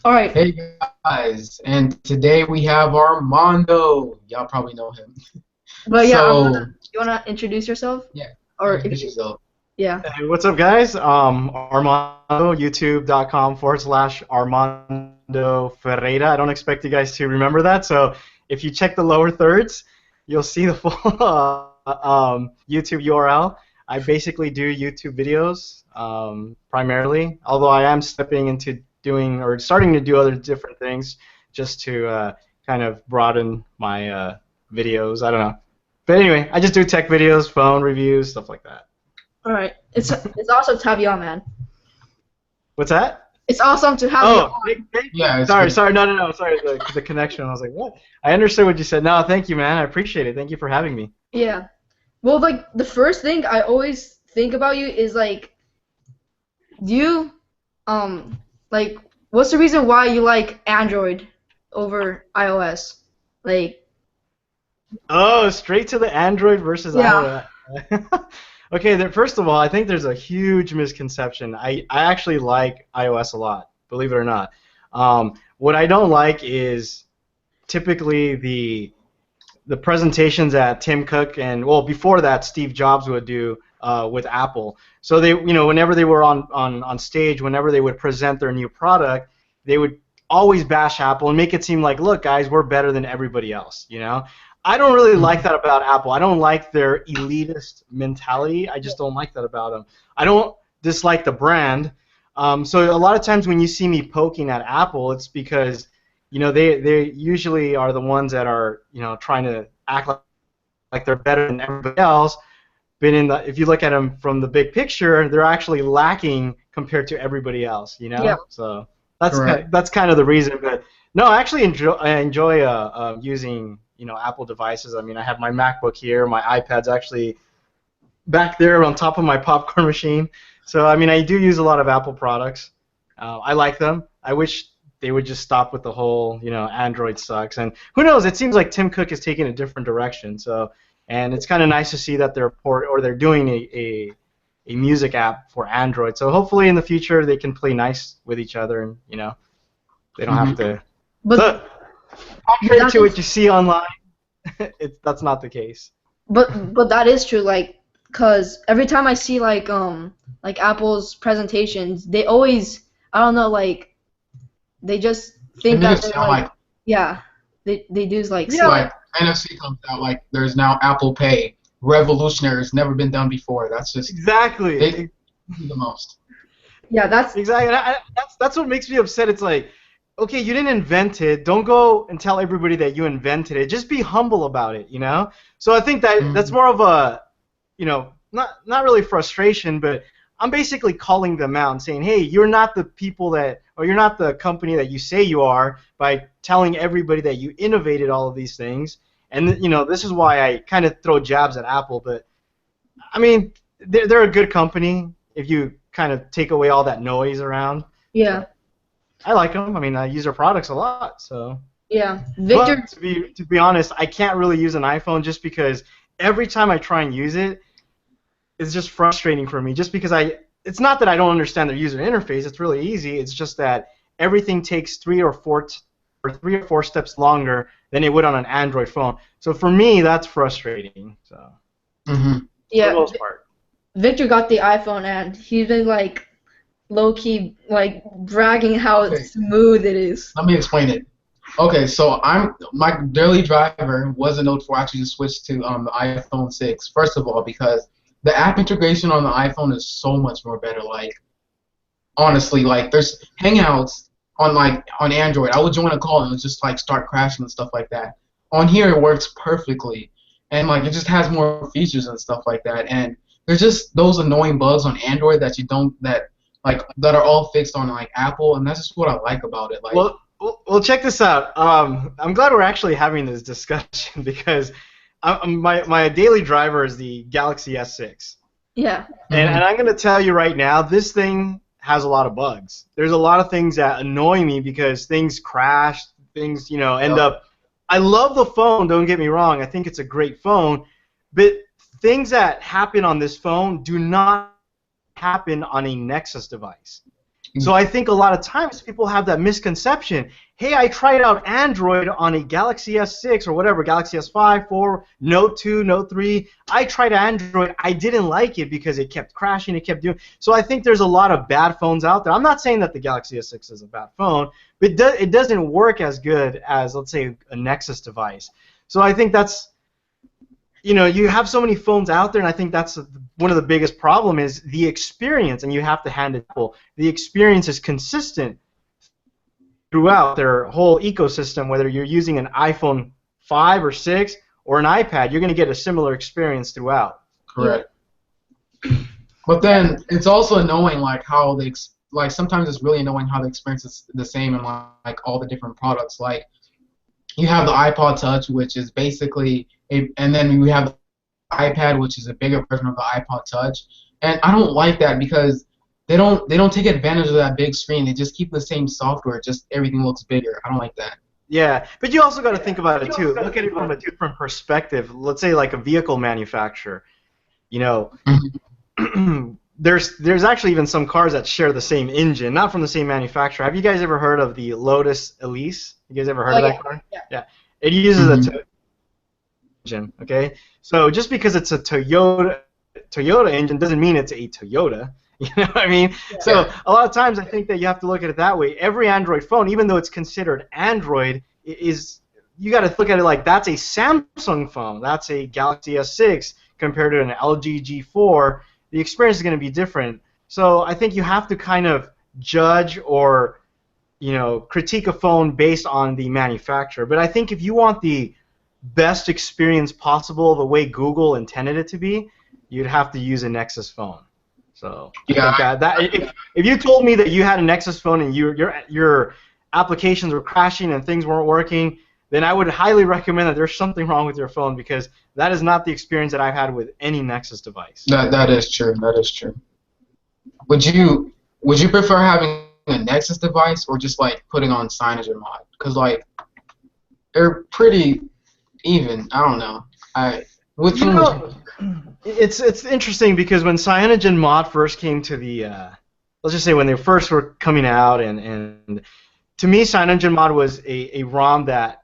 All right. Hey guys, and today we have Armando. Y'all probably know him. But yeah, So, you wanna introduce yourself? yeah, Or if introduce you, yourself. yeah. Hey, what's up, guys? Armando, youtube.com/Armando Ferreira. I don't expect you guys to remember that, so if you check the lower thirds, you'll see the full YouTube URL. I basically do YouTube videos primarily, although I am stepping into doing or starting to do other different things just to kind of broaden my videos. I don't know. But anyway, I just do tech videos, phone reviews, stuff like that. All right. It's awesome to have you on, man. What's that? It's awesome to have you Oh, on. thank you. Yeah, it's Sorry, good. sorry, no, sorry, the connection. I was like, what? I understood what you said. No, thank you, man. I appreciate it. Thank you for having me. Yeah. Well, like the first thing I always think about you is like, do you like what's the reason why you like Android over iOS? Like, Oh, straight to the Android versus yeah. iOS. Okay, first of all, I think there's a huge misconception. I actually like iOS a lot, believe it or not. What I don't like is typically the presentations that Tim Cook and well before that Steve Jobs would do with Apple. So they whenever they were on stage, whenever they would present their new product, they would always bash Apple and make it seem like, look guys, we're better than everybody else. I don't really like Mhm. that about Apple. I don't like their elitist mentality. I just don't like that about them. I don't dislike the brand. So a lot of times when you see me poking at Apple, it's because they usually are the ones that are trying to act like they're better than everybody else. But if you look at them from the big picture, they're actually lacking compared to everybody else. Yeah. So that's Correct. that's kind of the reason. But no, I actually enjoy using Apple devices. I mean, I have my MacBook here, my iPad's actually back there on top of my popcorn machine. So I mean, I do use a lot of Apple products. I like them. I wish they would just stop with the whole, Android sucks. And who knows? It seems like Tim Cook is taking a different direction. So, and it's kind of nice to see that they're doing a music app for Android. So hopefully in the future they can play nice with each other, and they don't have Hmm. to. But So contrary that to what is you see online, that's not the case. but that is true. Like, cause every time I see like Apple's presentations, they always I don't know like they just They think make that it they're sound like like yeah they do like Yeah, seem like NFC comes out like there's now Apple Pay. Revolutionary. It's never been done before. That's just they exactly. do the most. yeah that's Exactly. And that's what makes me upset. It's like, okay, you didn't invent it. Don't go and tell everybody that you invented it. Just be humble about it. So I think that's Hmm. more of a, not really frustration, but I'm basically calling them out and saying, hey, you're not the people that, or you're not the company that you say you are by telling everybody that you innovated all of these things. And this is why I kind of throw jabs at Apple, but I mean, they're a good company if you kind of take away all that noise around. yeah But I like them. I mean, I use their products a lot. So, yeah but Victor to be honest, I can't really use an iPhone just because every time I try and use it, it's just frustrating for me. Just because it's not that I don't understand their user interface. It's really easy. It's just that everything takes three or four steps longer than it would on an Android phone. So for me, that's frustrating. So Hmm. for the yeah most part. Victor got the iPhone and he's been like low key like bragging how Okay, smooth it is. let me explain it. Okay, so my daily driver wasn't note for actually just switched to the iPhone 6. First of all, because the app integration on the iPhone is so much more better. Like honestly, like there's Hangouts on Android. I would join a call and it would just like start crashing and stuff like that. On here it works perfectly, and like it just has more features and stuff like that. And there's just those annoying bugs on Android that you don't that are all fixed on like Apple, and that's just what I like about it. Like, Well, check this out. I'm glad we're actually having this discussion because my daily driver is the Galaxy S6, Yeah. and hmm I'm gonna tell you right now, this thing has a lot of bugs. There's a lot of things that annoy me because things crash, things end yep. up. I love the phone. Don't get me wrong. I think it's a great phone, but things that happen on this phone do not happen on a Nexus device. So I think a lot of times people have that misconception. Hey, I tried out Android on a Galaxy S6 or whatever, Galaxy S5, 4, Note 2, Note 3. I tried Android. I didn't like it because it kept crashing. It kept doing. So I think there's a lot of bad phones out there. I'm not saying that the Galaxy S6 is a bad phone, but it doesn't work as good as, let's say, a Nexus device. So I think that's, you have so many phones out there, and I think that's one of the biggest problem is the experience, and you have to hand it to people. The experience is consistent throughout their whole ecosystem, whether you're using an iPhone 5 or 6 or an iPad, you're going to get a similar experience throughout. Correct. But then it's also annoying, like how like sometimes it's really annoying how the experience is the same in like all the different products. Like you have the iPod Touch, which is basically and then we have the iPad, which is a bigger version of the iPod Touch. And I don't like that because they don't take advantage of that big screen. They just keep the same software, just everything looks bigger. I don't like that. Yeah, but you also got to think about it too. Look at it from a different perspective. Let's say like a vehicle manufacturer. There's actually even some cars that share the same engine, not from the same manufacturer. Have you guys ever heard of the Lotus Elise? You guys ever heard of that car? Yeah. It uses a Toyota engine. Okay, so just because it's a Toyota engine doesn't mean it's a Toyota. You know what I mean? Yeah. So a lot of times I think that you have to look at it that way. Every Android phone, even though it's considered Android, you got to look at it like that's a Samsung phone. That's a Galaxy S6 compared to an LG G4. The experience is going to be different. So I think you have to kind of judge or critique a phone based on the manufacturer. But I think if you want the best experience possible, the way Google intended it to be, you'd have to use a Nexus phone. So yeah, if you told me that you had a Nexus phone and your applications were crashing and things weren't working, then I would highly recommend that there's something wrong with your phone because that is not the experience that I've had with any Nexus device. That is true. That is true. Would you prefer having a Nexus device or just like putting on Cyanogen mod? Because like they're pretty even. I don't know. Which one? It's interesting because when Cyanogen mod first came to the, let's just say when they first were coming out, and to me Cyanogen mod was a ROM that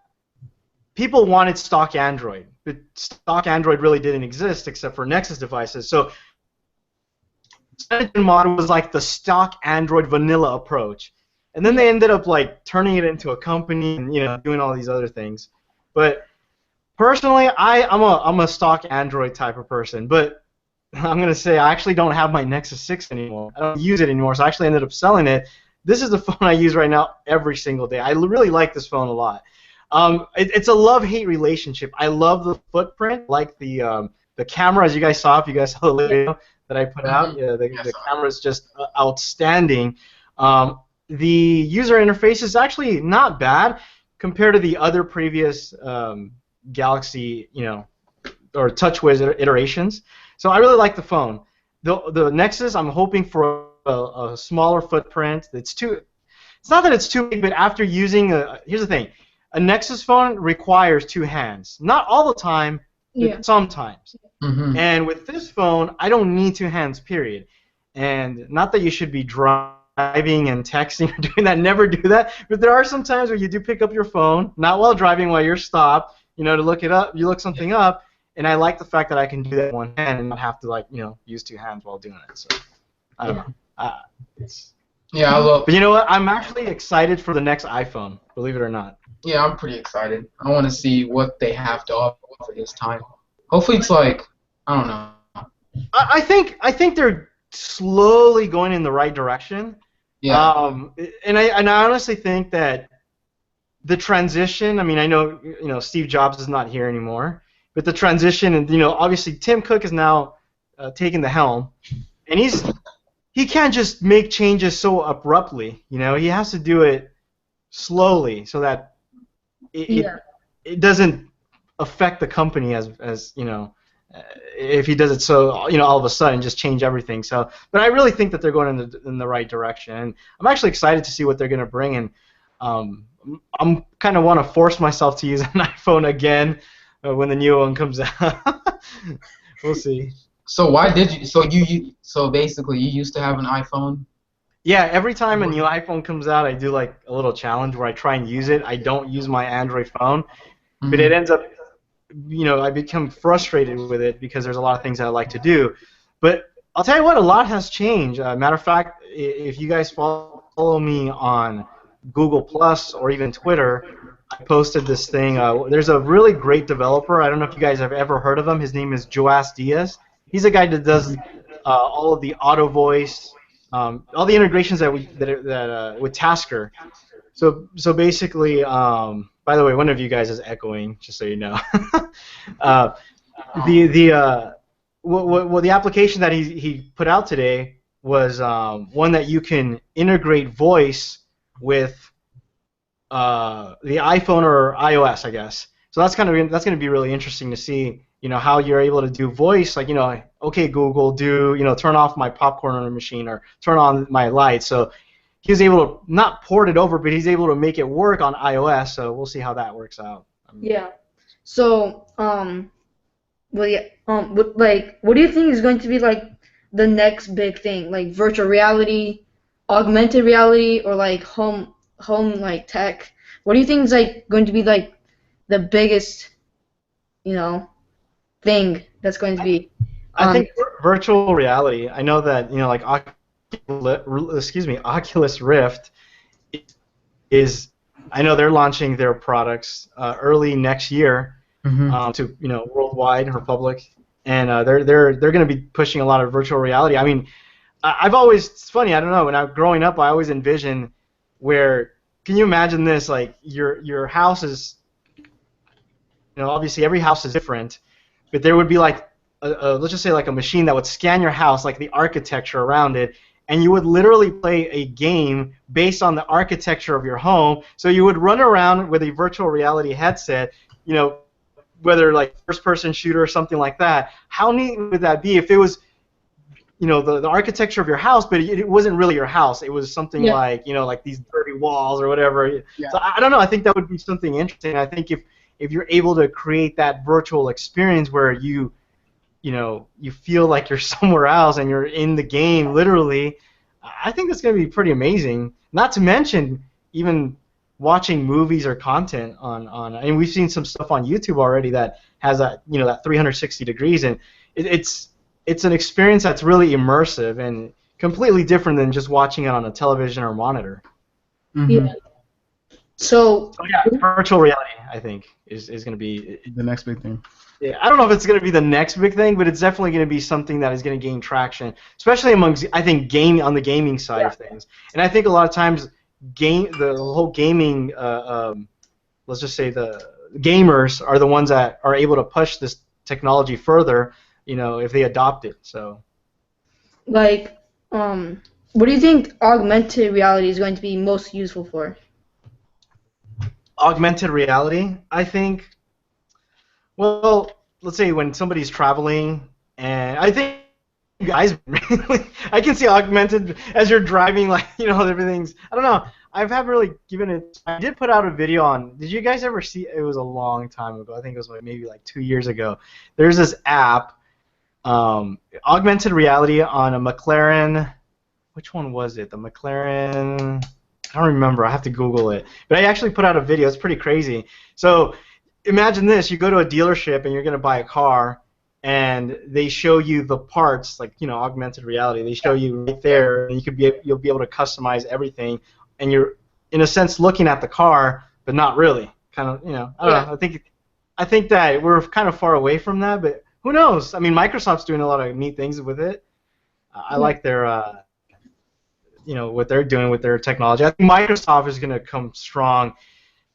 people wanted stock Android, but stock Android really didn't exist except for Nexus devices. So Cyanogen mod was like the stock Android vanilla approach, and then they ended up like turning it into a company and doing all these other things. But personally, I'm a stock Android type of person, but I'm gonna say I actually don't have my Nexus 6 anymore. I don't use it anymore, so I actually ended up selling it. This is the phone I use right now every single day. I really like this phone a lot. It's a love-hate relationship. I love the footprint, like the camera, as you guys saw, if you guys saw the video that I put out. Yeah, the camera is just outstanding. The user interface is actually not bad compared to the other previous Galaxy, or TouchWiz iterations. So I really like the phone. The Nexus, I'm hoping for a smaller footprint. It's not that it's too big, but after using here's the thing. A Nexus phone requires two hands. Not all the time, but sometimes. Mm-hmm. And with this phone, I don't need two hands, period. And not that you should be driving and texting or doing that. Never do that. But there are some times where you do pick up your phone, not while driving, while you're stopped, to look it up. You look something up, and I like the fact that I can do that with one hand and not have to use two hands while doing it. So I don't know. I love. But you know what? I'm actually excited for the next iPhone. Believe it or not. Yeah, I'm pretty excited. I want to see what they have to offer this time. Hopefully, it's like I don't know. I think they're slowly going in the right direction. Yeah. And I honestly think that the transition. I mean, I know Steve Jobs is not here anymore, but the transition, and obviously Tim Cook is now taking the helm, and he can't just make changes so abruptly. He has to do it slowly so that it doesn't affect the company as if he does it so all of a sudden just change everything. So, but I really think that they're going in the right direction, and I'm actually excited to see what they're going to bring. And I'm kind of want to force myself to use an iPhone again when the new one comes out. We'll see. So why did you? So basically you used to have an iPhone? Yeah, every time a new iPhone comes out, I do like a little challenge where I try and use it. I don't use my Android phone, but it Mhm. ends up, I become frustrated with it because there's a lot of things that I like to do. But I'll tell you what, a lot has changed. Matter of fact, if you guys follow me on Google Plus or even Twitter, I posted this thing. There's a really great developer. I don't know if you guys have ever heard of him. His name is Joas Diaz. He's a guy that does all of the auto voice, all the integrations with Tasker. So basically, by the way, one of you guys is echoing, just so you know. uh, the what the application that he put out today was one that you can integrate voice with the iPhone or iOS, I guess. So that's going to be really interesting to see, how you're able to do voice, like, okay, Google, do, turn off my popcorn machine or turn on my lights. So he was able to not port it over, but he's able to make it work on iOS. So we'll see how that works out. Yeah. So, well, yeah, what do you think is going to be like the next big thing, like virtual reality, augmented reality, or like home like tech? What do you think is like going to be like the biggest, you know, thing that's going to be? I think virtual reality. I know that like Oculus Rift is. I know they're launching their products early next year Mhm. to worldwide or public, and they're going to be pushing a lot of virtual reality. I mean, I've always it's funny. I don't know. When I was growing up, I always envisioned where. Can you imagine this? Like your house is, obviously every house is different, but there would be like let's just say like a machine that would scan your house, like the architecture around it, and you would literally play a game based on the architecture of your home. So you would run around with a virtual reality headset, whether like first-person shooter or something like that. How neat would that be if it was, the architecture of your house, but it wasn't really your house. It was something Yeah. like, like these dirty walls or whatever. Yeah. So I don't know. I think that would be something interesting. I think if you're able to create that virtual experience where you feel like you're somewhere else and you're in the game literally, I think that's going to be pretty amazing. Not to mention even watching movies or content and we've seen some stuff on YouTube already that has that 360 degrees, and it's an experience that's really immersive and completely different than just watching it on a television or monitor. Yeah. Mhm. So, So yeah, virtual reality I think is going to be. The next big thing. Yeah, I don't know if it's going to be the next big thing, but it's definitely going to be something that is going to gain traction, especially amongst, I think, on the gaming side of things. And I think a lot of times, the whole gaming, let's just say the gamers are the ones that are able to push this technology further, if they adopt it. So like, what do you think augmented reality is going to be most useful for? augmented reality, I think. Well, let's say when somebody's traveling, and I think you guys really, I can see augmented as you're driving, like, everything's, I don't know. I've haven't really given it. I did put out a video on. Did you guys ever see? It was a long time ago. I think it was maybe like 2 years ago. There's this app, augmented reality on a McLaren. Which one was it? The McLaren. I don't remember. I have to Google it. But I actually put out a video. It's pretty crazy. So imagine this: you go to a dealership and you're going to buy a car, and they show you the parts, like augmented reality. They show you right there, and you'll be able to customize everything, and you're in a sense looking at the car, but not really. Kind of, I don't know. I think that we're kind of far away from that, but who knows? I mean, Microsoft's doing a lot of neat things with it. I like their what they're doing with their technology. I think Microsoft is going to come strong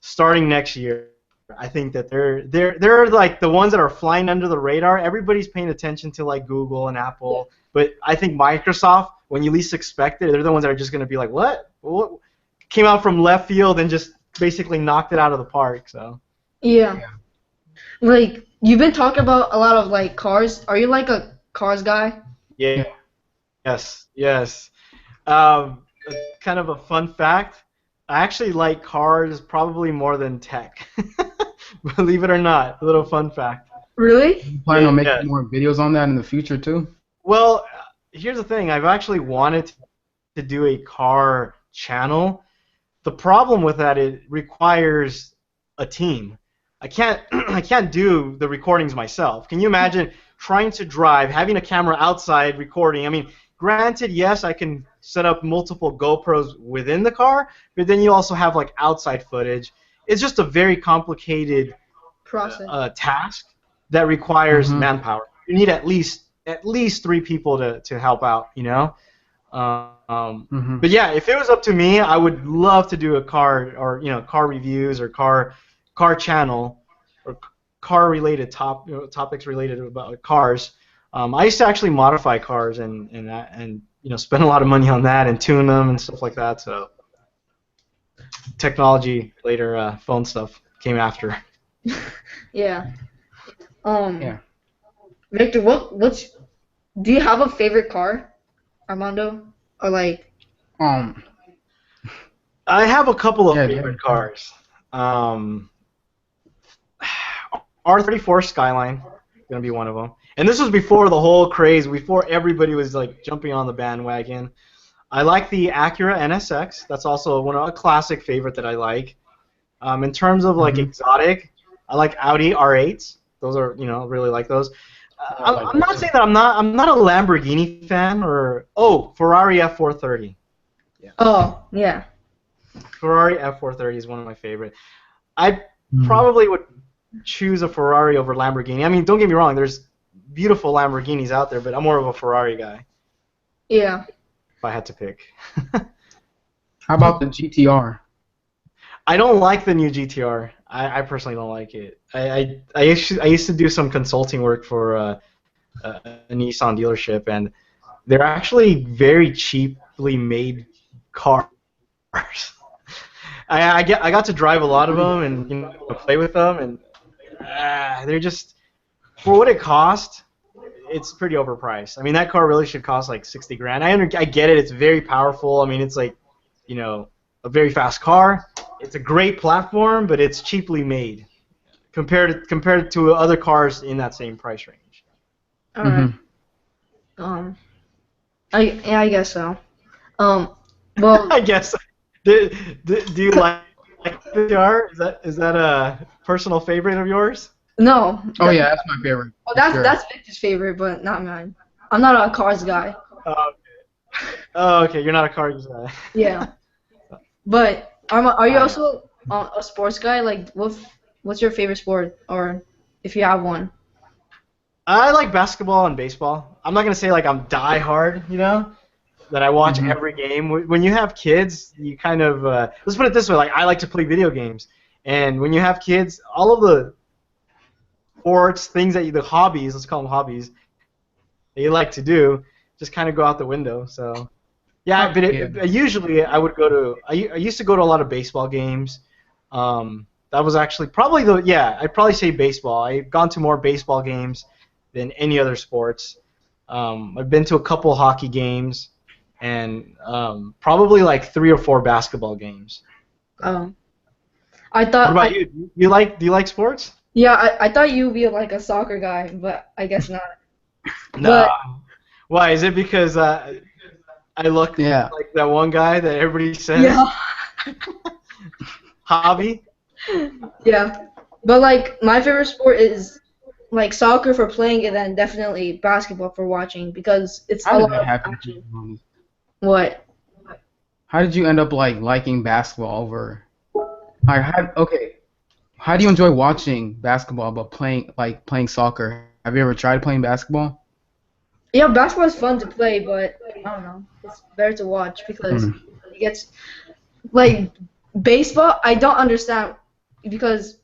starting next year. I think that they're like the ones that are flying under the radar. Everybody's paying attention to like Google and Apple, but I think Microsoft, when you least expect it, they're the ones that are just going to be like, what came out from left field and just basically knocked it out of the park. So Yeah. Like, you've been talking about a lot of like cars. Are you like a cars guy? yeah, yes. Um, Kind of a fun fact. I actually like cars probably more than tech. Believe it or not, a little fun fact. Really? You plan on making Yeah. more videos on that in the future too? Well, here's the thing. I've actually wanted to do a car channel. The problem with that, it requires a team. I can't I can't do the recordings myself. Can you imagine trying to drive, having a camera outside recording? I mean, granted, yes, I can set up multiple GoPros within the car, but then you also have like outside footage. It's just a very complicated Process. task that requires Mhm. manpower. You need at least 3 people to help out, you know. Mhm. But yeah, if it was up to me, I would love to do a car or car reviews or car channel or car related topics related about cars. I used to actually modify cars and spend a lot of money on that and tune them and stuff like that. So technology later, phone stuff came after. Yeah. Yeah. Victor, do you have a favorite car, Armando? Or like, Um. I have a couple of Yeah. favorite cars. Um, R34 Skyline gonna be one of them. And this was before the whole craze, before everybody was like jumping on the bandwagon. I like the Acura NSX. That's also a classic favorite that I like. In terms of like Mhm. exotic, I like Audi R8s. Those are really like those. I I'm, like I'm those not too. saying that I'm not a Lamborghini fan or Ferrari F430. Yeah, oh, yeah. Ferrari F430 is one of my favorite. I Mhm. probably would choose a Ferrari over Lamborghini. I mean, don't get me wrong. There's beautiful Lamborghinis out there, but I'm more of a Ferrari guy Yeah. if I had to pick. How about the GTR? I don't like the new GTR. I personally don't like it. I used to do some consulting work for a Nissan dealership, and they're actually very cheaply made cars. I got to drive a lot of them and play with them, and they're just for what it cost. It's pretty overpriced. I mean, that car really should cost like 60 grand. I get it. It's very powerful. I mean, it's like, a very fast car. It's a great platform, but it's cheaply made compared to other cars in that same price range. All right. Mhm. Um, I guess so. Um, well, I guess. Do you like the car? Is that a personal favorite of yours? no. Oh yeah, that's my favorite Oh, for sure. that's Victor's favorite, but not mine. I'm not a cars guy. Oh, oh, okay. You're not a car guy. Yeah. But are you I also a sports guy? Like, what's your favorite sport, or if you have one? I like basketball and baseball. I'm not gonna say like I'm die hard, that I watch Mhm. every game. When you have kids, you kind of let's put it this way: like I like to play video games, and when you have kids, all of the sports, things the hobbies, let's call them hobbies, that you like to do, just kind of go out the window. So yeah, but Yeah. usually I would go to. I used to go to a lot of baseball games. That was actually probably I'd probably say baseball. I've gone to more baseball games than any other sports. I've been to a couple hockey games and probably like 3 or 4 basketball games. Um, I What thought about you? Do you like sports? yeah, I thought you'd be like a soccer guy, but I guess not. No. But Why? Is it because I look Yeah. like that one guy that everybody says? yeah, Hobby? yeah. But like my favorite sport is like soccer for playing, and then definitely basketball for watching because it's How a did lot that of happen to action. you? What? How did you end up like liking basketball over? Okay. How do you enjoy watching basketball but playing soccer? Have you ever tried playing basketball? Yeah, basketball is fun to play, but I don't know. It's better to watch because Mm. it gets like baseball. I don't understand because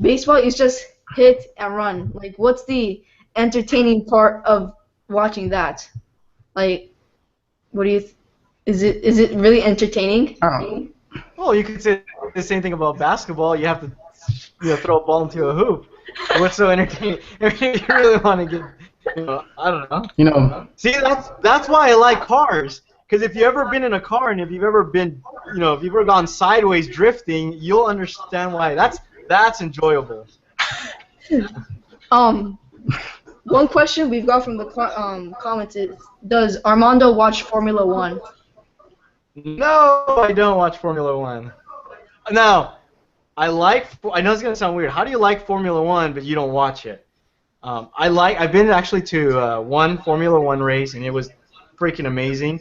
baseball is just hit and run. Like, what's the entertaining part of watching that? Like, what do you? Is it really entertaining? I don't. Well, you could say the same thing about basketball. You have to, throw a ball into a hoop. What's so entertaining? If you really want to get, I don't know. You know. See, that's why I like cars. Because if you've ever been in a car and if you've ever been, if you've ever gone sideways drifting, you'll understand why that's enjoyable. Um, one question we've got from the comments is, does Armando watch Formula One? No, I don't watch Formula One. Now, I know it's gonna sound weird. How do you like Formula One but you don't watch it? I've been actually to one Formula One race and it was freaking amazing.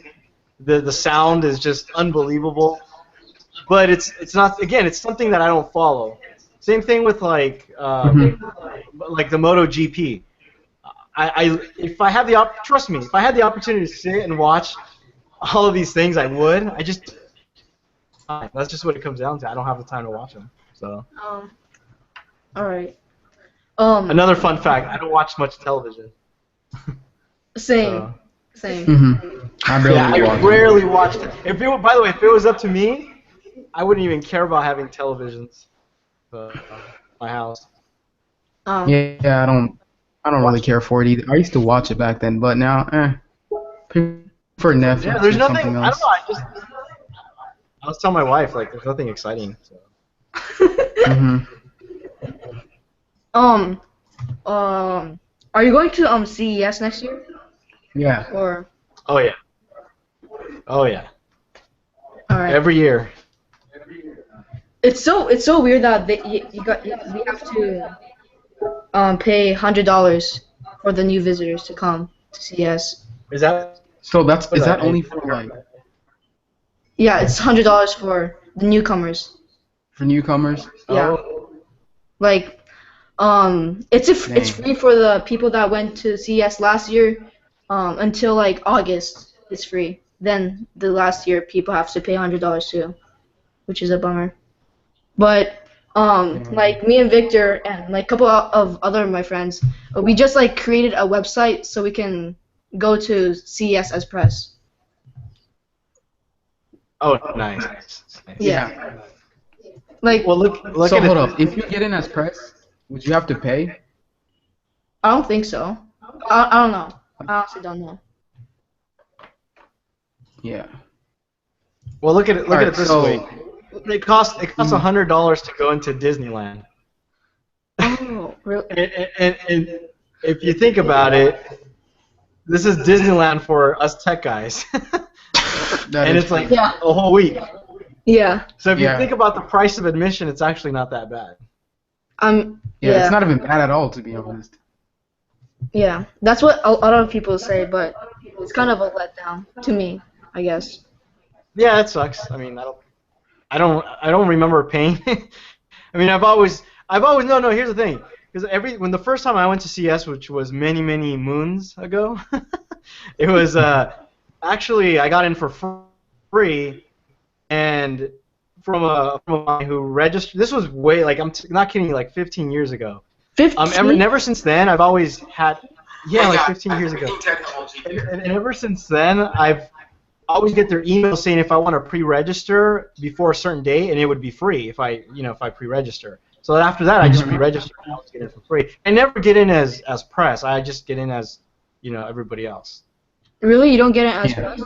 The sound is just unbelievable. But it's not, again, it's something that I don't follow. Same thing with like the MotoGP. If I had trust me, if I had the opportunity to sit and watch all of these things, I would. That's just what it comes down to. I don't have the time to watch them. So. All right. Another fun fact: I don't watch much television. Same. So. Same. Mm-hmm. I rarely watch it. By the way, if it was up to me, I wouldn't even care about having televisions. My house. Yeah, I don't really care for it either. I used to watch it back then, but now, for Netflix Yeah, there's or nothing. something I else. don't know. I was telling my wife like there's nothing exciting. So. Mm-hmm. Are you going to CES next year? Yeah. Or Oh yeah. Oh yeah. all right. Every year. It's so weird that we have to pay $100 for the new visitors to come to CES. Is that? So is that only for like Yeah, it's $100 for the newcomers. for newcomers? Yeah. Oh. Like, it's free for the people that went to CES last year, until like August. It's free. Then the last year people have to pay $100 too, which is a bummer. But like me and Victor and like a couple of other of my friends, we just like created a website so we can go to CES as press. Oh, nice. Nice. Yeah. Like, Well, look So at hold it. up, if you get in as press, would you have to pay? I don't think so. I don't know. I honestly don't know. Yeah. Well, look at it. Look at it Alright, this so- way. It costs $100 to go into Disneyland. Oh, really? And if you think about it, this is Disneyland for us tech guys. That And is it's like Yeah. a whole week. Yeah. So if you Yeah. think about the price of admission, it's actually not that bad. Yeah, Yeah. it's not even bad at all, to be honest. Yeah. That's what a lot of people say, but it's kind of a letdown to me, I guess. Yeah, it sucks. I mean, I don't remember paying. I mean, I've always no. Here's the thing, because when the first time I went to CS, which was many moons ago, it was actually I got in for free, and from a guy who registered. This was way like I'm not kidding you, like 15 years ago. 15? Ever since then, I've always had like 15 years ago. And ever since then, I've always get their email saying if I want to pre-register before a certain date, and it would be free if I pre-register. So after that, I just pre-register and I was getting it for free. I never get in as press. I just get in as everybody else. Really? You don't get it as Yeah. press?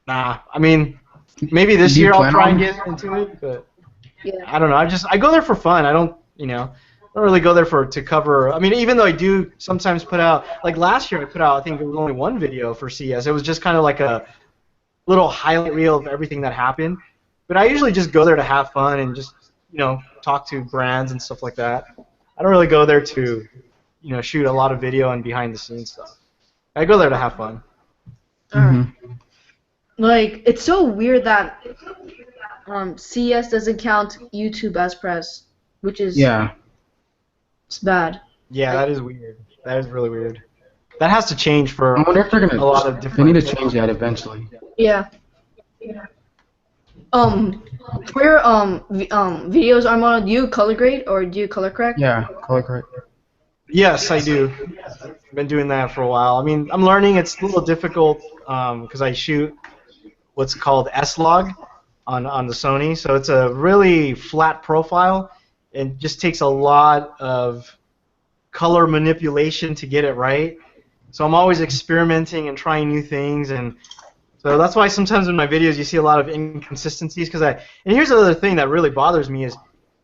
Nah, I mean, maybe this Do you year I'll plan try on- and get into it, but Yeah. I don't know. I go there for fun. I don't really go there to cover. I mean, even though I do sometimes put out, like last year I put out, I think it was only one video for CS. It was just kind of like a little highlight reel of everything that happened. But I usually just go there to have fun and just, talk to brands and stuff like that. I don't really go there to, shoot a lot of video and behind the scenes stuff. I go there to have fun. Alright. Like, it's so weird that CES doesn't count YouTube as press, which is it's bad. Yeah, that is weird. That is really weird. That has to change for I wonder if they're a lot of they different. need to change that eventually. Yeah. For your videos, Armando, do you color grade or do you color correct? Yeah, color correct. Yes, I do. I've been doing that for a while. I mean, I'm learning. It's a little difficult because I shoot what's called S-Log on the Sony, so it's a really flat profile and just takes a lot of color manipulation to get it right. So I'm always experimenting and trying new things, and so that's why sometimes in my videos you see a lot of inconsistencies. And here's the other thing that really bothers me is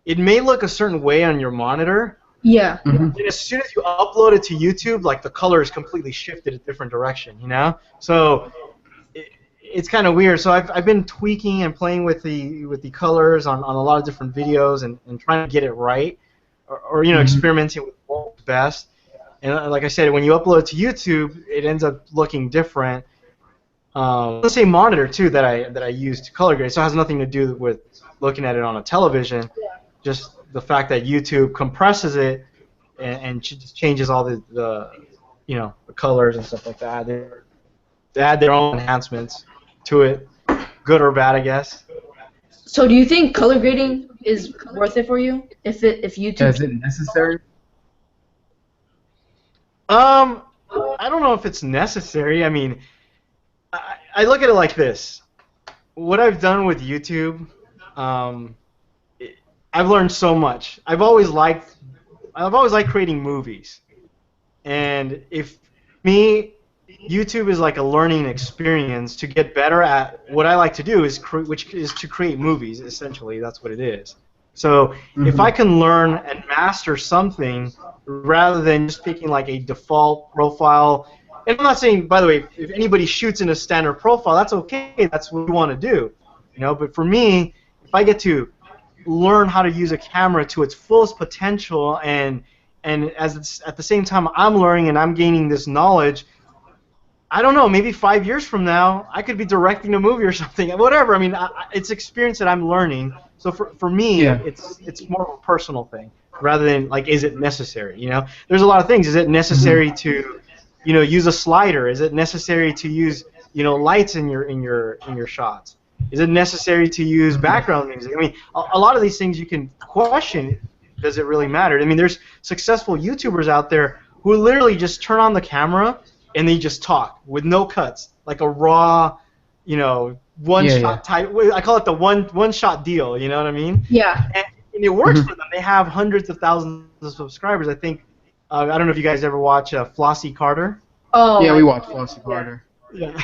it may look a certain way on your monitor. Yeah. And as soon as you upload it to YouTube, like the color is completely shifted a different direction, So it's kind of weird. So I've been tweaking and playing with the colors on a lot of different videos and trying to get it right, or experimenting with what's best. And like I said, when you upload it to YouTube, it ends up looking different. The same monitor too that I use to color grade, so it has nothing to do with looking at it on a television. Just the fact that YouTube compresses it and just changes all the the colors and stuff like that. They add their own enhancements to it, good or bad, I guess. So do you think color grading is worth it for you? If YouTube Is it necessary? I don't know if it's necessary. I mean, I look at it like this. What I've done with YouTube, I've learned so much. I've always liked creating movies, and YouTube is like a learning experience to get better at what I like to do, which is to create movies. Essentially, that's what it is. So if I can learn and master something rather than just picking like a default profile, and I'm not saying, by the way, if anybody shoots in a standard profile, that's okay. That's what you want to do, But for me, if I get to learn how to use a camera to its fullest potential, and at the same time I'm learning and I'm gaining this knowledge, I don't know, maybe 5 years from now I could be directing a movie or something. Whatever. I mean, it's experience that I'm learning. So for me, it's more of a personal thing rather than like, is it necessary? There's a lot of things. Is it necessary to use a slider? Is it necessary to use lights in your shots? Is it necessary to use background music? I mean, a lot of these things you can question. Does it really matter? I mean, there's successful YouTubers out there who literally just turn on the camera and they just talk with no cuts, like a raw, one-shot type. I call it the one-shot deal. You know what I mean? Yeah. And it works for them. They have hundreds of thousands of subscribers. I think. I don't know if you guys ever watch Flossie Carter. Oh. Yeah, we watch Flossie Carter. Yeah.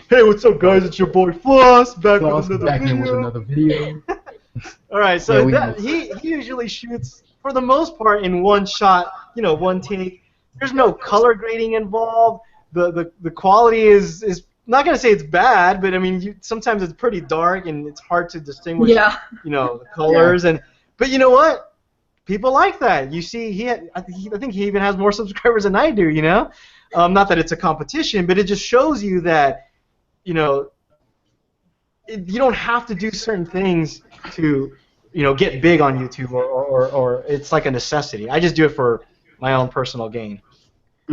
Hey, what's up, guys? It's your boy Floss back with another video. All right, so he usually shoots for the most part in one shot, one take. There's no color grading involved. The quality is not gonna say it's bad, but I mean sometimes it's pretty dark and it's hard to distinguish. Yeah. The colors but you know what? People like that. You see, I think he even has more subscribers than I do. Not that it's a competition, but it just shows you that, you don't have to do certain things to, get big on YouTube, or it's like a necessity. I just do it for my own personal gain.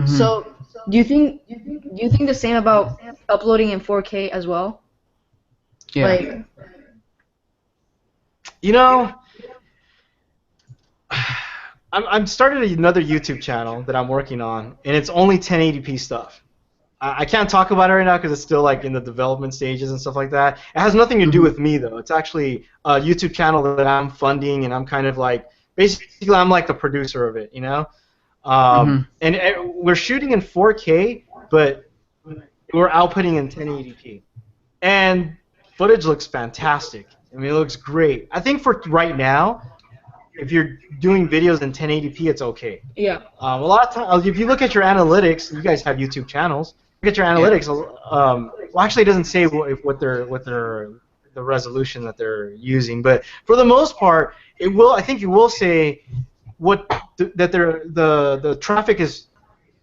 So, do you think the same about uploading in 4K as well? Yeah. Like, I'm starting another YouTube channel that I'm working on, and it's only 1080p stuff. I can't talk about it right now because it's still like in the development stages and stuff like that. It has nothing to do with me though. It's actually a YouTube channel that I'm funding, and I'm kind of like basically I'm like the producer of it, And we're shooting in 4K, but we're outputting in 1080p, and footage looks fantastic. I mean, it looks great. I think for right now, if you're doing videos in 1080p, it's okay. Yeah. A lot of times, if you look at your analytics, you guys have YouTube channels. Look at your analytics. Well, actually, it doesn't say what the resolution that they're using, but for the most part, it will. I think it will say that the traffic is.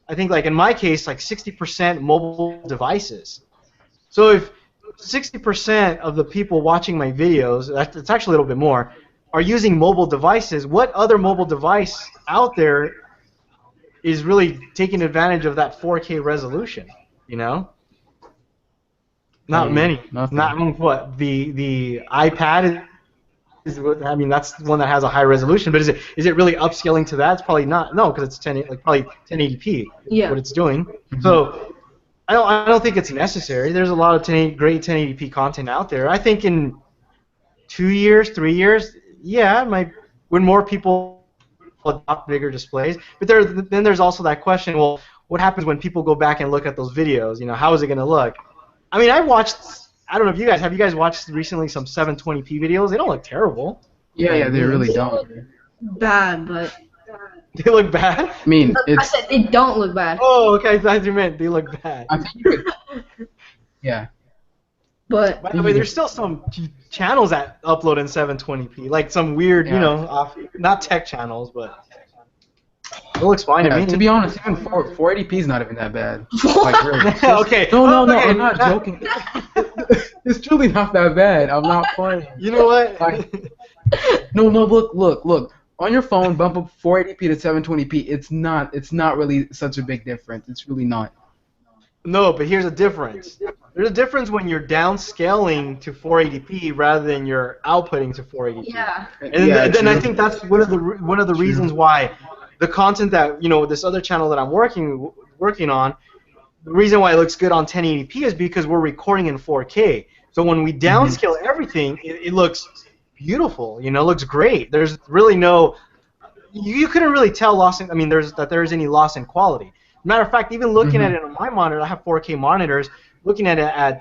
I think, like in my case, like 60% mobile devices. So if 60% of the people watching my videos, it's actually a little bit more, are using mobile devices, what other mobile device out there is really taking advantage of that 4K resolution? Not many. Nothing. Not what the iPad is. I mean, that's the one that has a high resolution. But is it really upscaling to that? It's probably not. No, because it's probably 1080p. Yeah. What it's doing. So I don't think it's necessary. There's a lot of great 1080p content out there. I think in 2 years, 3 years. Yeah, when more people adopt bigger displays. But then there's also that question, well, what happens when people go back and look at those videos? How is it going to look? I mean, I don't know if have you guys watched recently some 720p videos? They don't look terrible. Yeah, they really don't. Bad, but... They look bad? I mean, I said they don't look bad. Oh, okay, I thought you meant they look bad. I think you could... Yeah. But By the way, there's still some channels that upload in 720p, like some weird, you Yeah. know, not tech channels, but it looks fine to Yeah, me. to be honest, even 480p is not even that bad. Like, really. Okay. No, okay. I'm not joking. It's truly not that bad. I'm not playing. You know what? Like, no, look. On your phone, bump up 480p to 720p. It's not really such a big difference. It's really not. No, but here's a difference. There's a difference when you're downscaling to 480p rather than you're outputting to 480p. yeah. And Yeah, then I true. think that's one of the reasons why the content that this other channel that I'm working on, the reason why it looks good on 1080p is because we're recording in 4K. So when we downscale everything, it looks beautiful. It looks great. There's really you couldn't really tell that there's any loss in quality. Matter of fact, even looking at it on my monitor, I have 4K monitors. Looking at it at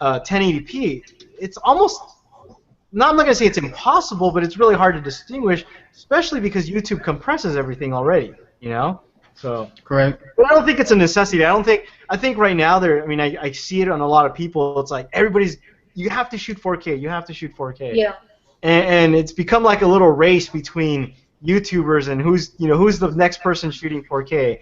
1080p, it's almost I'm not going to say it's impossible, but it's really hard to distinguish, especially because YouTube compresses everything already. So. Correct. But I don't think it's a necessity. I think right now I see it on a lot of people. It's like you have to shoot 4K. You have to shoot 4K. Yeah. And it's become like a little race between YouTubers and who's the next person shooting 4K.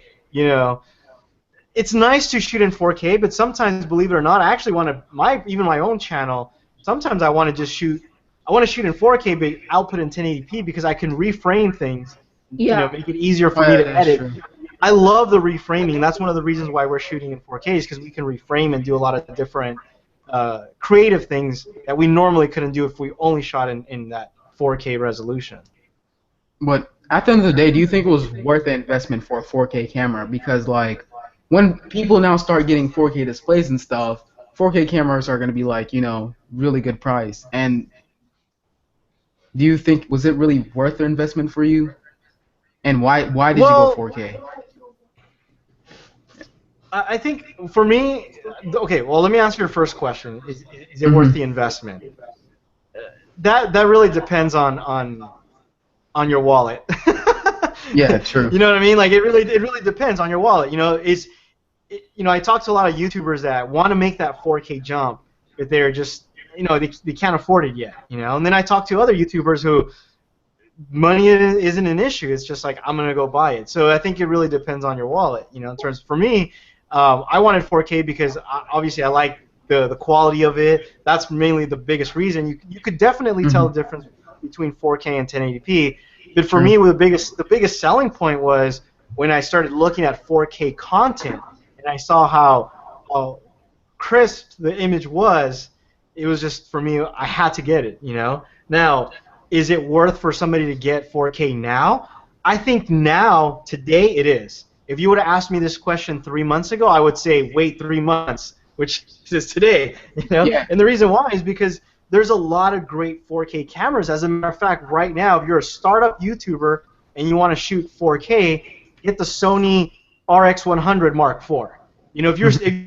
It's nice to shoot in 4K, but sometimes, believe it or not, I actually want to even my own channel. Sometimes I want to just shoot. I want to shoot in 4K, but output in 1080p because I can reframe things. Yeah. Make it easier for me to edit. True. I love the reframing. That's one of the reasons why we're shooting in 4K is because we can reframe and do a lot of different creative things that we normally couldn't do if we only shot in that 4K resolution. But at the end of the day, do you think it was worth the investment for a 4K camera? Because like when people now start getting 4K displays and stuff, 4K cameras are going to be like really good price. And do you think was it really worth the investment for you? And why did you go 4K? I think for me, okay. Well, let me answer your first question. Is it worth the investment? That really depends on your wallet. Yeah, true. You know what I mean? Like it really depends on your wallet. I talk to a lot of YouTubers that want to make that 4K jump, but they're just they can't afford it yet. And then I talk to other YouTubers who money isn't an issue. It's just like I'm gonna go buy it. So I think it really depends on your wallet. In terms for me, I wanted 4K because obviously I like the quality of it. That's mainly the biggest reason. You could definitely tell the difference between 4K and 1080p. But for me, the biggest selling point was when I started looking at 4K content and I saw how crisp the image was. It was just for me. I had to get it. Now. Is it worth for somebody to get 4K now? I think now, today, it is. If you would have asked me this question 3 months ago, I would say wait 3 months, which is today. Yeah. And the reason why is because there's a lot of great 4K cameras. As a matter of fact, right now, if you're a startup YouTuber and you want to shoot 4K, get the Sony RX100 Mark IV. If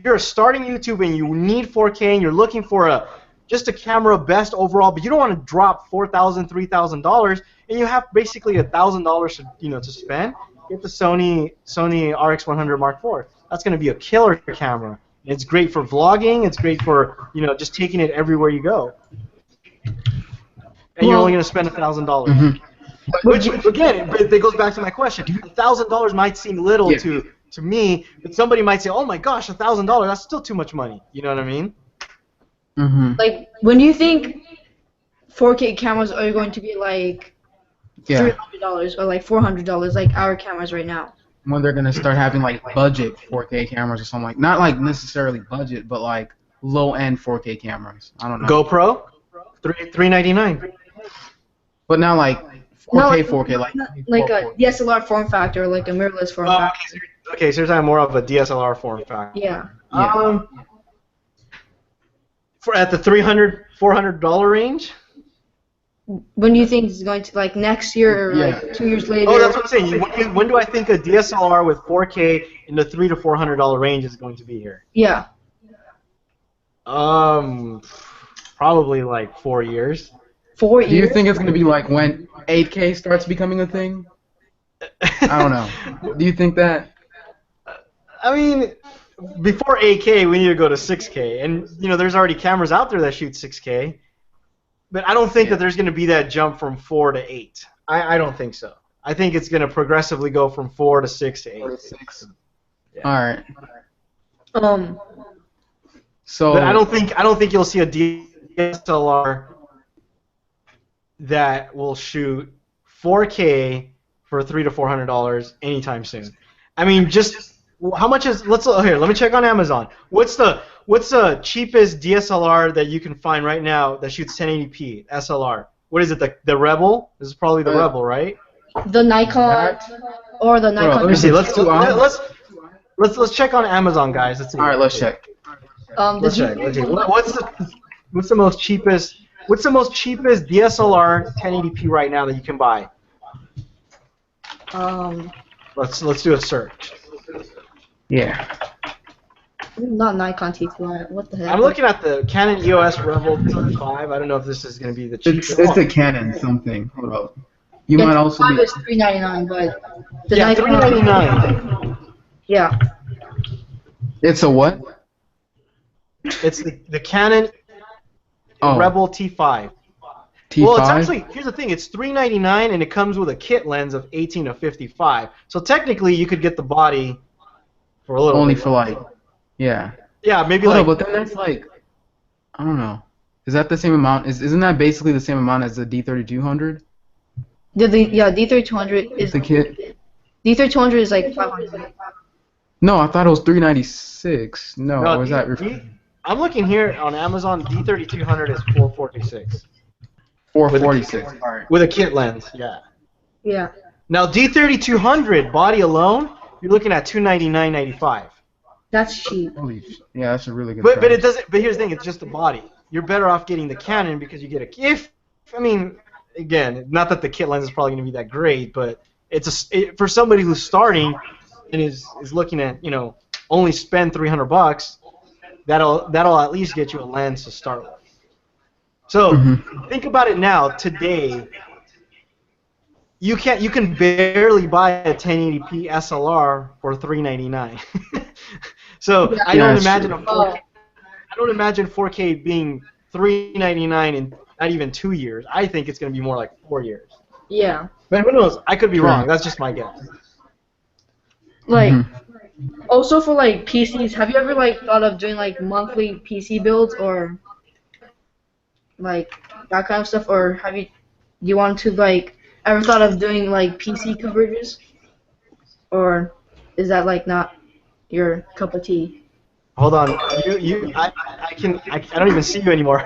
you're a starting YouTube and you need 4K and you're looking for just a camera best overall, but you don't want to drop $4,000, $3,000, and you have basically $1,000 to spend. Get the Sony RX100 Mark IV. That's going to be a killer camera. It's great for vlogging. It's great for just taking it everywhere you go. And you're only going to spend $1,000. Which again, it goes back to my question. $1,000 might seem little to me, but somebody might say, "Oh my gosh, $1,000. That's still too much money." You know what I mean? Like, when do you think 4K cameras are going to be like $300 or like $400 like our cameras right now? When they're gonna start having like budget 4K cameras or something like not like necessarily budget, but like low-end 4K cameras. I don't know. GoPro, $399. But now like 4K, 4K, like a DSLR form factor, like a mirrorless form factor. Okay, so you're talking more of a DSLR form factor. Yeah. At the $300, $400 range. When do you think it's going to, like next year or like 2 years later? Oh, that's what I'm saying. When do I think a DSLR with 4K in the $300 to $400 range is going to be here? Yeah. Probably like 4 years. 4 years? Do you think it's going to be like when 8K starts becoming a thing? I don't know. Do you think that? I mean, before 8K, we need to go to 6K, and there's already cameras out there that shoot 6K, but I don't think that there's going to be that jump from 4 to 8. I don't think so. I think it's going to progressively go from 4 to 6 to 8. 4 to 6. Yeah. All right. So but I don't think you'll see a DSLR that will shoot 4K for $300 to $400 anytime soon. I mean, just how much is? Let me check on Amazon. What's the cheapest DSLR that you can find right now that shoots 1080p SLR? What is it? The Rebel? This is probably the Rebel, right? The Nikon or the Nikon. Let me see. Let's check on Amazon, guys. Let's see. All right, let's check. Let's check. What's the most cheapest DSLR 1080p right now that you can buy? Let's do a search. Yeah. Not Nikon T2. What the heck? I'm looking at the Canon EOS Rebel T5. I don't know if this is going to be the cheapest. It's a Canon something. Hold up. You might also T5 be. is $399, but the Yeah, Nikon. $399. Yeah. It's a what? It's the Canon Rebel T5. T5? Well, it's actually, here's the thing, it's $399 and it comes with a kit lens of 18 to 55. So technically you could get the body for a little only bit. for like, yeah. Yeah, maybe Hold like. up, but then that's like, I don't know. Is that the same amount? Isn't that basically the same amount as the D3200? Yeah, D3200 is The kit? D3200 is like $500. No, I thought it was $396. No, or was that? I'm looking here on Amazon. D3200 is $446. $446. All right. With a kit lens, yeah. Yeah. Now D3200 body alone, you're looking at $299.95. That's cheap. Yeah, that's a really good. But it doesn't. But here's the thing: it's just the body. You're better off getting the Canon because you get I mean, again, not that the kit lens is probably going to be that great, but for somebody who's starting and is looking at only spend $300, that'll at least get you a lens to start with. So think about it now. Today, you can barely buy a 1080p SLR for $399. So I don't imagine a 4K. I don't imagine 4K being $399 in not even 2 years. I think it's going to be more like 4 years. Yeah. But who knows? I could be wrong. That's just my guess. Like, also for like PCs, have you ever like thought of doing like monthly PC builds or like that kind of stuff, or do you want to like ever thought of doing like PC coverages, or is that like not your cup of tea? Hold on, I don't even see you anymore.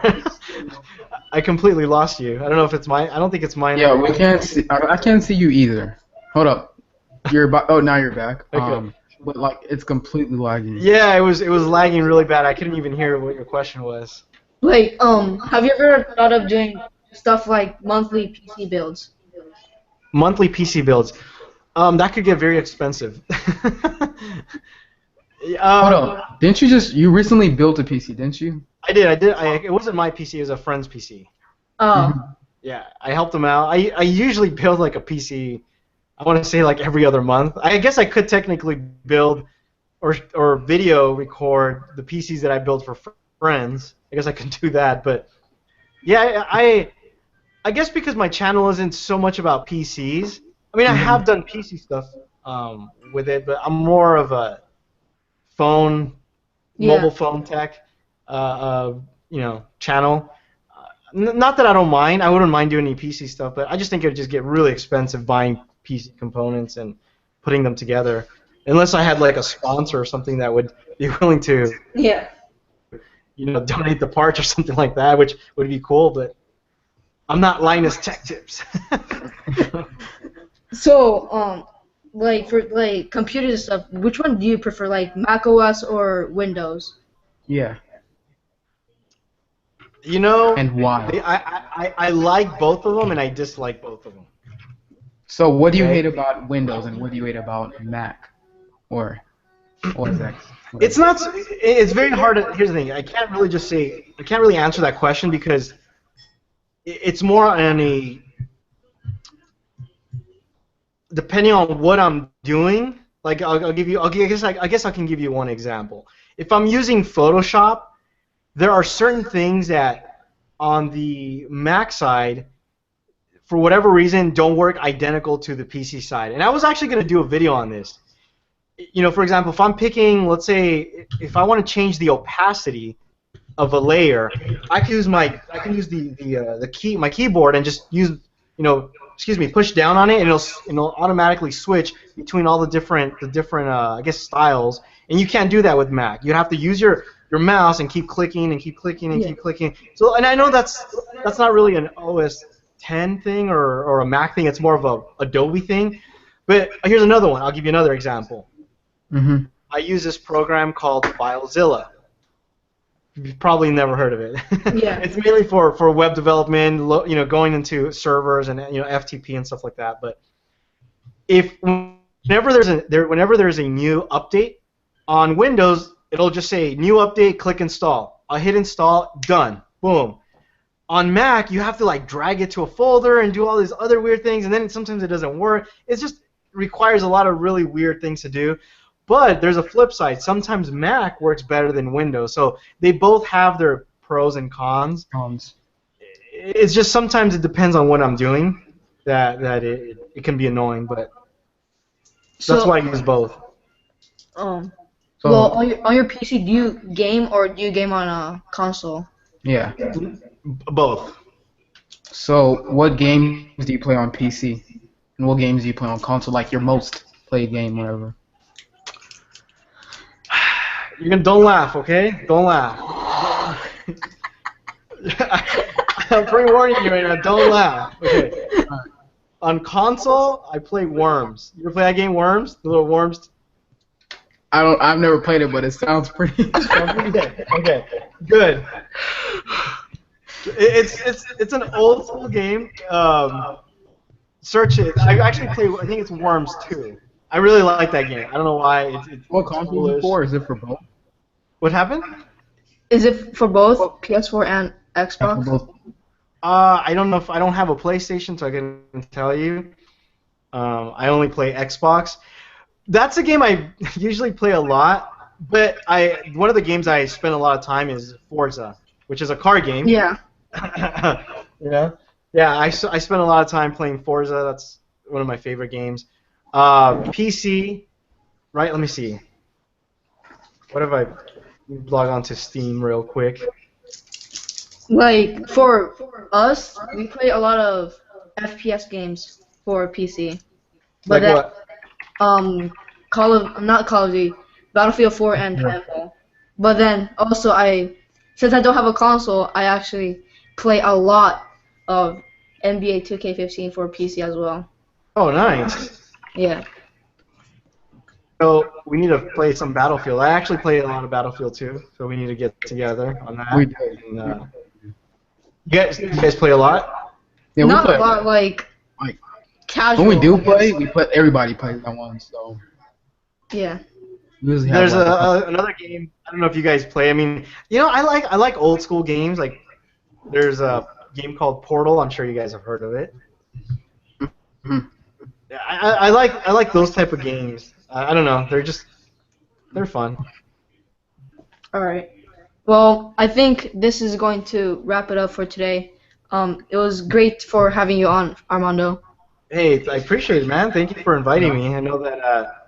I completely lost you. I don't know if it's mine. I don't think it's mine. Yeah, we can't see. I can't see you either. Hold up. You're back. Oh, now you're back. Okay. But like it's completely lagging. Yeah, it was lagging really bad. I couldn't even hear what your question was. Like, have you ever thought of doing stuff like monthly PC builds? Monthly PC builds. That could get very expensive. Hold up. Didn't you recently built a PC, didn't you? I did. It wasn't my PC. It was a friend's PC. Oh. Yeah, I helped him out. I usually build like a PC, I want to say like every other month. I guess I could technically build or video record the PCs that I build for friends. I guess I could do that, but yeah, I guess because my channel isn't so much about PCs. I mean, I have done PC stuff with it, but I'm more of a mobile phone tech, channel. Not that I don't mind. I wouldn't mind doing any PC stuff, but I just think it would just get really expensive buying PC components and putting them together. Unless I had like a sponsor or something that would be willing to, donate the parts or something like that, which would be cool. But I'm not Linus Tech Tips. So, like for like computers and stuff, which one do you prefer, like Mac OS or Windows? Yeah. And why? I like both of them and I dislike both of them. So what do you hate about Windows and what do you hate about Mac or X? It's not. It's very hard. Here's the thing. I can't really answer that question because it's more on depending on what I'm doing. Like I'll give you. I guess I can give you one example. If I'm using Photoshop, there are certain things that on the Mac side, for whatever reason, don't work identical to the PC side. And I was actually going to do a video on this. You know, for example, if I'm picking, let's say, if I want to change the opacity of a layer, I can use my keyboard and just use, push down on it, and it'll automatically switch between all the different I guess styles. And you can't do that with Mac. You have to use your mouse and keep clicking and keep clicking and keep clicking. So, and I know that's not really an OS 10 thing or a Mac thing. It's more of a Adobe thing. But here's another one. I'll give you another example. Mm-hmm. I use this program called FileZilla. You've probably never heard of it. Yeah. It's mainly for web development, going into servers and FTP and stuff like that. But whenever there's a new update on Windows, it'll just say new update, click install. I'll hit install, done, boom. On Mac, you have to like drag it to a folder and do all these other weird things, and then sometimes it doesn't work. It just requires a lot of really weird things to do. But there's a flip side. Sometimes Mac works better than Windows, so they both have their pros and cons. It's just sometimes it depends on what I'm doing that it can be annoying, but that's why I use both. Well, on your PC, do you game or do you game on a console? Yeah. Both. So what games do you play on PC? And what games do you play on console? Like your most played game, whatever. Don't laugh, okay? Don't laugh. I'm pre-warning you right now. Don't laugh. Okay. Right. On console, I play Worms. You ever play that game, Worms? The little worms. I've never played it, but it sounds pretty. Okay. Good. It's an old school game. Search it. I actually play. I think it's Worms 2. I really like that game. I don't know why. What console is it for? Is it for both? What happened? Is it for both PS4 and Xbox? For both. I don't know if I don't have a PlayStation, so I can tell you. I only play Xbox. That's a game I usually play a lot, but one of the games I spend a lot of time is Forza, which is a car game. Yeah. Yeah, I spend a lot of time playing Forza. That's one of my favorite games. PC, right? Let me see. What have I log on to Steam real quick? Like for us, we play a lot of FPS games for PC. But Like what? not Call of Duty, Battlefield 4 and Titanfall. But then also since I don't have a console, I actually play a lot of NBA 2K15 for PC as well. Oh, nice. Yeah. So we need to play some Battlefield. I actually play a lot of Battlefield too, so we need to get together on that. We do. And, you guys play a lot? Yeah, we Not play a lot, like casual. When we do play, everybody plays that one, so. Yeah. We usually have There's another game. I don't know if you guys play. I mean, I like old school games. Like there's a game called Portal. I'm sure you guys have heard of it. Mm-hmm. I like those type of games. I don't know. They're fun. All right. Well, I think this is going to wrap it up for today. It was great for having you on, Armando. Hey, I appreciate it, man. Thank you for inviting me. I know that.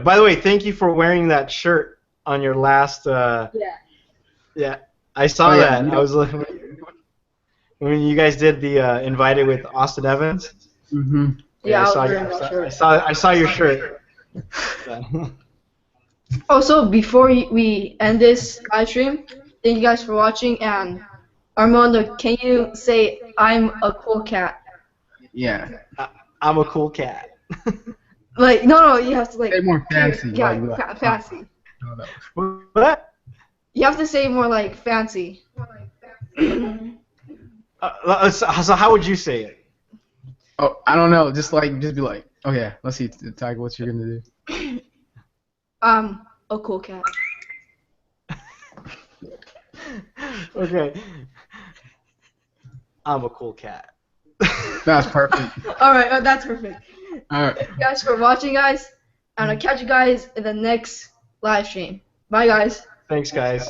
By the way, thank you for wearing that shirt on your last. Yeah, I saw that. I was when you guys did the invited with Austin Evans. Mm-hmm. Yeah, I saw your shirt. Also, before we end this live stream, thank you guys for watching. And Armando, can you say I'm a cool cat? Yeah. I'm a cool cat. Like no, you have to say more fancy. Yeah, fancy. What? You have to say more like fancy. So how would you say it? Oh, I don't know. Just be like, okay, let's see, Tiger, what you're gonna do. A cool cat. Okay. I'm a cool cat. That's perfect. All right, that's perfect. All right. Thank you guys for watching, guys. And I'll catch you guys in the next live stream. Bye, guys. Thanks, guys.